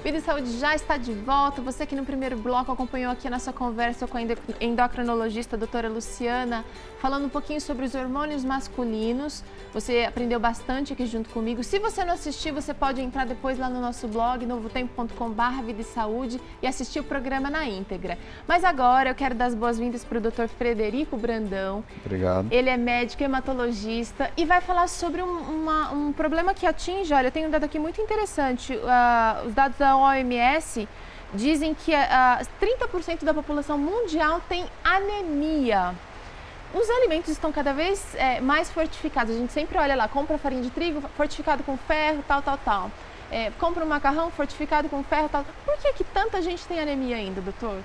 Vida e Saúde já está de volta. Você que no primeiro bloco acompanhou aqui a nossa conversa com a endocrinologista doutora Luciana, falando um pouquinho sobre os hormônios masculinos. Você aprendeu bastante aqui junto comigo. Se você não assistiu, você pode entrar depois lá no nosso blog, novotempo.com/vida e saúde, e assistir o programa na íntegra. Mas agora eu quero dar as boas-vindas para o Dr. Frederico Brandão. Obrigado. Ele é médico hematologista e vai falar sobre um problema que atinge, olha, eu tenho um dado aqui muito interessante, os dados da OMS dizem que 30% da população mundial tem anemia. Os alimentos estão cada vez mais fortificados, a gente sempre olha lá, compra farinha de trigo fortificado com ferro, tal. Compra um macarrão fortificado com ferro, tal. Por que tanta gente tem anemia ainda, doutor?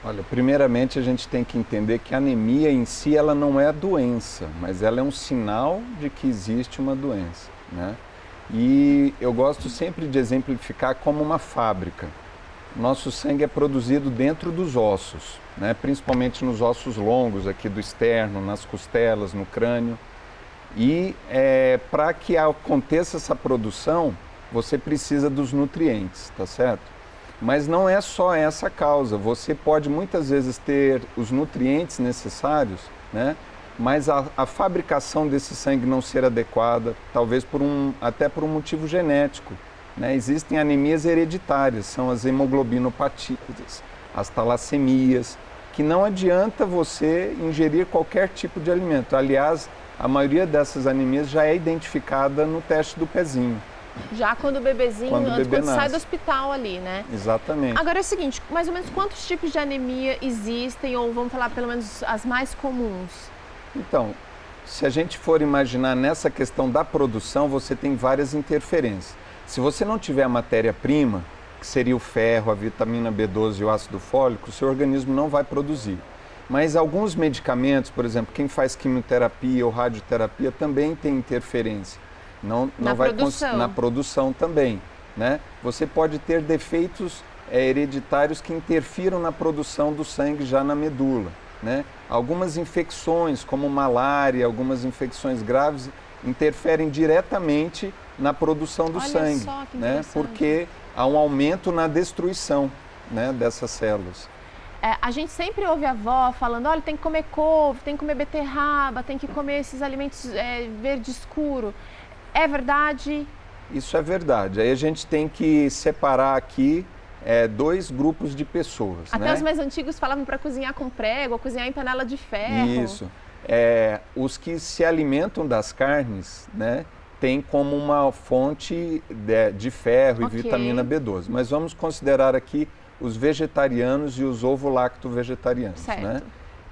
Olha, primeiramente a gente tem que entender que a anemia em si ela não é a doença, mas ela é um sinal de que existe uma doença, né? E eu gosto sempre de exemplificar como uma fábrica. Nosso sangue é produzido dentro dos ossos, né? Principalmente nos ossos longos aqui do externo, nas costelas, no crânio. E para que aconteça essa produção, você precisa dos nutrientes, tá certo? Mas não é só essa a causa, você pode muitas vezes ter os nutrientes necessários, né? Mas a fabricação desse sangue não ser adequada, talvez até por um motivo genético, né? Existem anemias hereditárias, são as hemoglobinopatias, as talassemias, que não adianta você ingerir qualquer tipo de alimento. Aliás, a maioria dessas anemias já é identificada no teste do pezinho. Já quando o bebezinho, quando sai do hospital ali, né? Exatamente. Agora é o seguinte, mais ou menos quantos tipos de anemia existem, ou vamos falar pelo menos as mais comuns? Então, se a gente for imaginar nessa questão da produção, você tem várias interferências. Se você não tiver a matéria-prima, que seria o ferro, a vitamina B12 e o ácido fólico, o seu organismo não vai produzir. Mas alguns medicamentos, por exemplo, quem faz quimioterapia ou radioterapia também tem interferência. Não vai na produção também, né? Você pode ter defeitos hereditários que interfiram na produção do sangue já na medula, né? Algumas infecções, como malária, algumas infecções graves, interferem diretamente na produção do sangue, só, que né? Porque há um aumento na destruição, né, dessas células. A gente sempre ouve a avó falando, olha, tem que comer couve, tem que comer beterraba, tem que comer esses alimentos verde escuro. É verdade? Isso é verdade. Aí a gente tem que separar aqui dois grupos de pessoas. Até os mais antigos falavam para cozinhar com prego ou cozinhar em panela de ferro. Isso. Os que se alimentam das carnes, né, tem como uma fonte de ferro e vitamina B12. Mas vamos considerar aqui os vegetarianos e os ovo-lacto-vegetarianos. Certo. Né?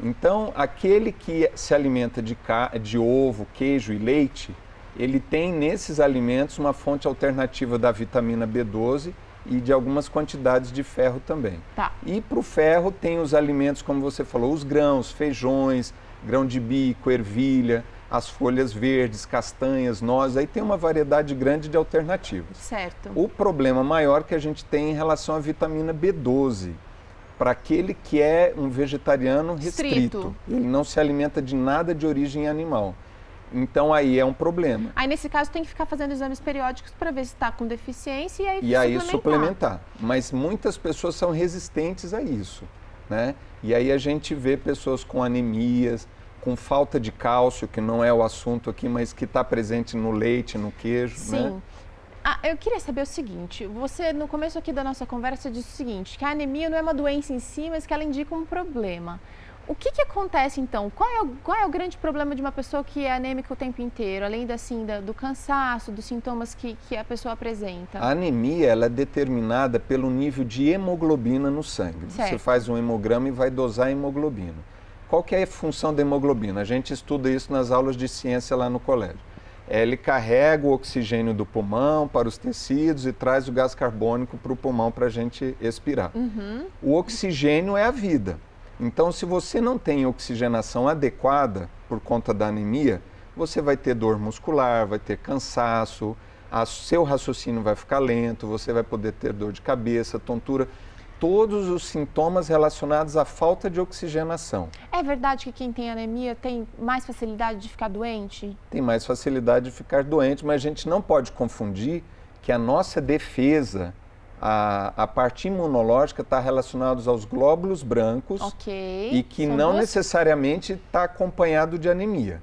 Então, aquele que se alimenta de ovo, queijo e leite, ele tem nesses alimentos uma fonte alternativa da vitamina B12 e de algumas quantidades de ferro também. Tá. E para o ferro tem os alimentos, como você falou, os grãos, feijões, grão de bico, ervilha, as folhas verdes, castanhas, nozes, aí tem uma variedade grande de alternativas. Certo. O problema maior que a gente tem em relação à vitamina B12, para aquele que é um vegetariano restrito. Ele não se alimenta de nada de origem animal. Então aí é um problema. Aí nesse caso tem que ficar fazendo exames periódicos para ver se está com deficiência e aí suplementar. Mas muitas pessoas são resistentes a isso, né? E aí a gente vê pessoas com anemias, com falta de cálcio, que não é o assunto aqui, mas que está presente no leite, no queijo, Sim. né? Eu queria saber o seguinte, você no começo aqui da nossa conversa disse o seguinte, que a anemia não é uma doença em si, mas que ela indica um problema. O que acontece então? Qual é o grande problema de uma pessoa que é anêmica o tempo inteiro, além do cansaço, dos sintomas que a pessoa apresenta? A anemia ela é determinada pelo nível de hemoglobina no sangue. Certo. Você faz um hemograma e vai dosar a hemoglobina. Qual que é a função da hemoglobina? A gente estuda isso nas aulas de ciência lá no colégio. Ele carrega o oxigênio do pulmão para os tecidos e traz o gás carbônico para o pulmão para a gente expirar. Uhum. O oxigênio é a vida. Então, se você não tem oxigenação adequada por conta da anemia, você vai ter dor muscular, vai ter cansaço, seu raciocínio vai ficar lento, você vai poder ter dor de cabeça, tontura, todos os sintomas relacionados à falta de oxigenação. É verdade que quem tem anemia tem mais facilidade de ficar doente? Tem mais facilidade de ficar doente, mas a gente não pode confundir que a nossa defesa a parte imunológica está relacionada aos glóbulos brancos e que São não duas... necessariamente está acompanhado de anemia.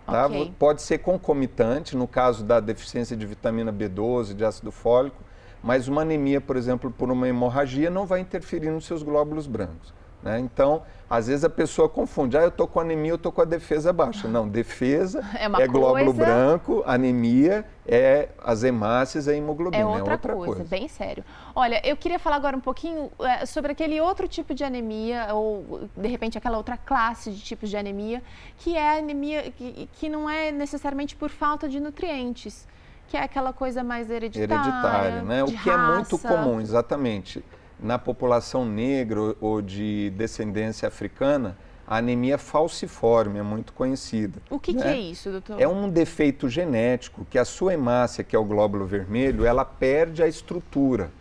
Tá? Pode ser concomitante, no caso da deficiência de vitamina B12, de ácido fólico, mas uma anemia, por exemplo, por uma hemorragia, não vai interferir nos seus glóbulos brancos. Né? Então, às vezes a pessoa confunde, eu estou com anemia, eu estou com a defesa baixa. Não, defesa é glóbulo branco, anemia é as hemácias, a hemoglobina, é outra coisa. Bem sério. Olha, eu queria falar agora um pouquinho sobre aquele outro tipo de anemia, ou de repente aquela outra classe de tipos de anemia, que é a anemia que não é necessariamente por falta de nutrientes, que é aquela coisa mais hereditária, né? O que raça. É muito comum, exatamente. Na população negra ou de descendência africana, a anemia falciforme é muito conhecida. O que é isso, doutor? É um defeito genético que a sua hemácia, que é o glóbulo vermelho, ela perde a estrutura.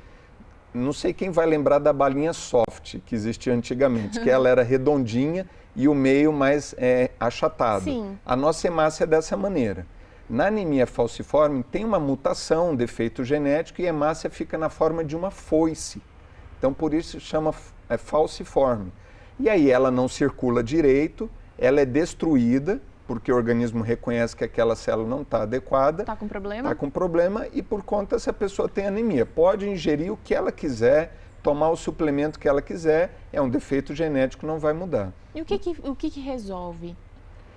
Não sei quem vai lembrar da balinha soft, que existia antigamente, que ela era redondinha e o meio mais achatado. Sim. A nossa hemácia é dessa maneira. Na anemia falciforme tem uma mutação, um defeito genético, e a hemácia fica na forma de uma foice. Então, por isso chama falciforme. E aí ela não circula direito, ela é destruída, porque o organismo reconhece que aquela célula não está adequada. Está com problema? Está com problema e, por conta, essa pessoa tem anemia. Pode ingerir o que ela quiser, tomar o suplemento que ela quiser, é um defeito genético, não vai mudar. E o que resolve?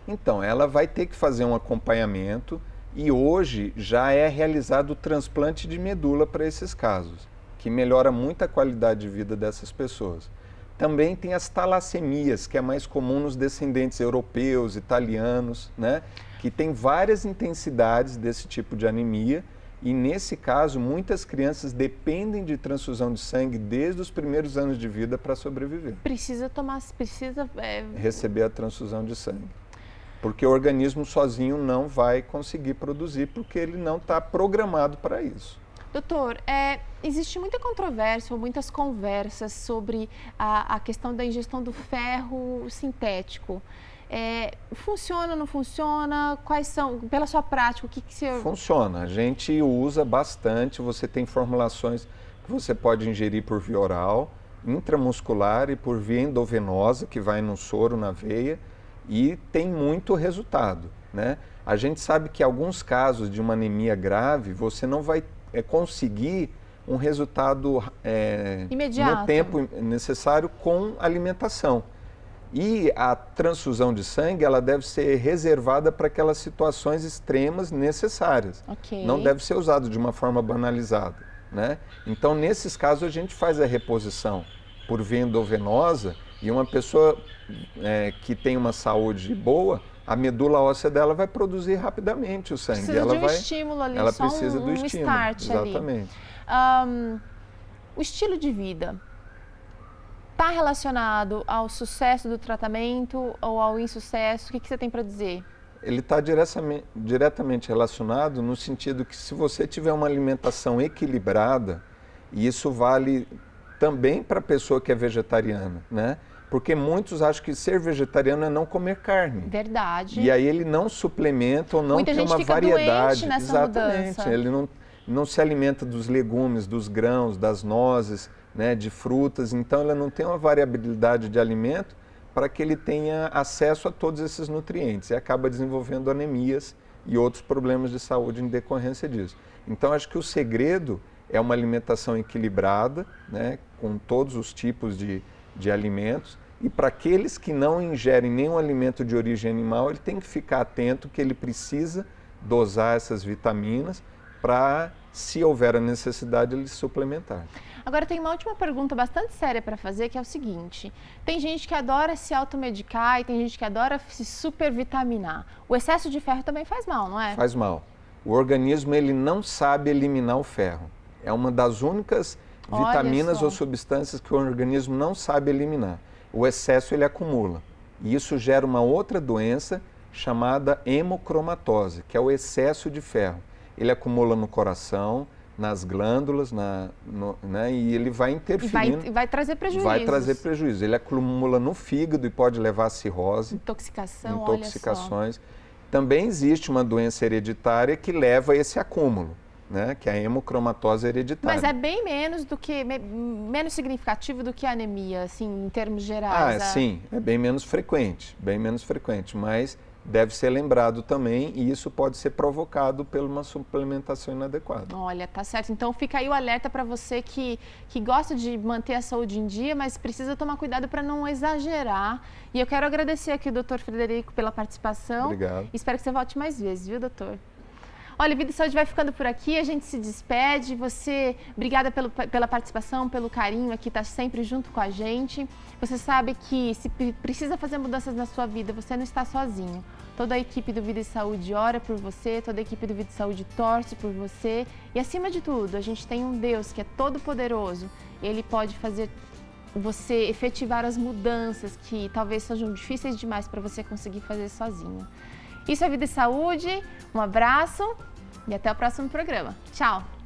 Então, ela vai ter que fazer um acompanhamento e hoje já é realizado o transplante de medula para esses casos, que melhora muito a qualidade de vida dessas pessoas. Também tem as talassemias, que é mais comum nos descendentes europeus, italianos, né? Que tem várias intensidades desse tipo de anemia e, nesse caso, muitas crianças dependem de transfusão de sangue desde os primeiros anos de vida para sobreviver. Receber a transfusão de sangue. Porque o organismo sozinho não vai conseguir produzir, porque ele não está programado para isso. Doutor, existe muita controvérsia ou muitas conversas sobre a questão da ingestão do ferro sintético. Funciona, não funciona? Quais são, pela sua prática, o que você... Funciona, a gente usa bastante, você tem formulações que você pode ingerir por via oral, intramuscular e por via endovenosa, que vai no soro, na veia, e tem muito resultado, né? A gente sabe que em alguns casos de uma anemia grave, você não vai conseguir um resultado imediato, no tempo necessário com alimentação. E a transfusão de sangue, ela deve ser reservada para aquelas situações extremas necessárias. Não deve ser usado de uma forma banalizada, né? Então, nesses casos, a gente faz a reposição por via endovenosa e uma pessoa que tem uma saúde boa, a medula óssea dela vai produzir rapidamente o sangue. Precisa de um estímulo ali, ela só precisa do estímulo, start exatamente. Ali. O estilo de vida está relacionado ao sucesso do tratamento ou ao insucesso? O que você tem para dizer? Ele está diretamente relacionado no sentido que, se você tiver uma alimentação equilibrada, e isso vale também para a pessoa que é vegetariana, né? Porque muitos acham que ser vegetariano é não comer carne. Verdade. E aí ele não suplementa ou não tem uma variedade. Muita gente fica doente nessa mudança. Ele não se alimenta dos legumes, dos grãos, das nozes, né, de frutas. Então ele não tem uma variabilidade de alimento para que ele tenha acesso a todos esses nutrientes. E acaba desenvolvendo anemias e outros problemas de saúde em decorrência disso. Então acho que o segredo é uma alimentação equilibrada, né, com todos os tipos de alimentos, e para aqueles que não ingerem nenhum alimento de origem animal, ele tem que ficar atento que ele precisa dosar essas vitaminas para, se houver a necessidade, ele suplementar. Agora, tem uma última pergunta bastante séria para fazer, que é o seguinte: tem gente que adora se automedicar e tem gente que adora se supervitaminar. O excesso de ferro também faz mal, não é? Faz mal. O organismo, ele não sabe eliminar o ferro. É uma das únicas vitaminas ou substâncias que o organismo não sabe eliminar. O excesso ele acumula. E isso gera uma outra doença chamada hemocromatose, que é o excesso de ferro. Ele acumula no coração, nas glândulas, né, e ele vai interferindo. E vai trazer prejuízos. Vai trazer prejuízo. Ele acumula no fígado e pode levar a cirrose. Intoxicação, intoxicações. Também existe uma doença hereditária que leva a esse acúmulo. né, que é a hemocromatose hereditária. Mas é bem menos menos significativo do que a anemia, assim, em termos gerais. Sim, é bem menos frequente, mas deve ser lembrado também e isso pode ser provocado por uma suplementação inadequada. Olha, tá certo. Então fica aí o alerta para você que gosta de manter a saúde em dia, mas precisa tomar cuidado para não exagerar. E eu quero agradecer aqui o Dr. Frederico pela participação. Obrigado. Espero que você volte mais vezes, viu, doutor? Olha, Vida e Saúde vai ficando por aqui, a gente se despede. Você, obrigada pela participação, pelo carinho aqui, tá sempre junto com a gente. Você sabe que se precisa fazer mudanças na sua vida, você não está sozinho. Toda a equipe do Vida e Saúde ora por você, toda a equipe do Vida e Saúde torce por você. E acima de tudo, a gente tem um Deus que é todo poderoso. Ele pode fazer você efetivar as mudanças que talvez sejam difíceis demais para você conseguir fazer sozinho. Isso é Vida e Saúde, um abraço e até o próximo programa. Tchau!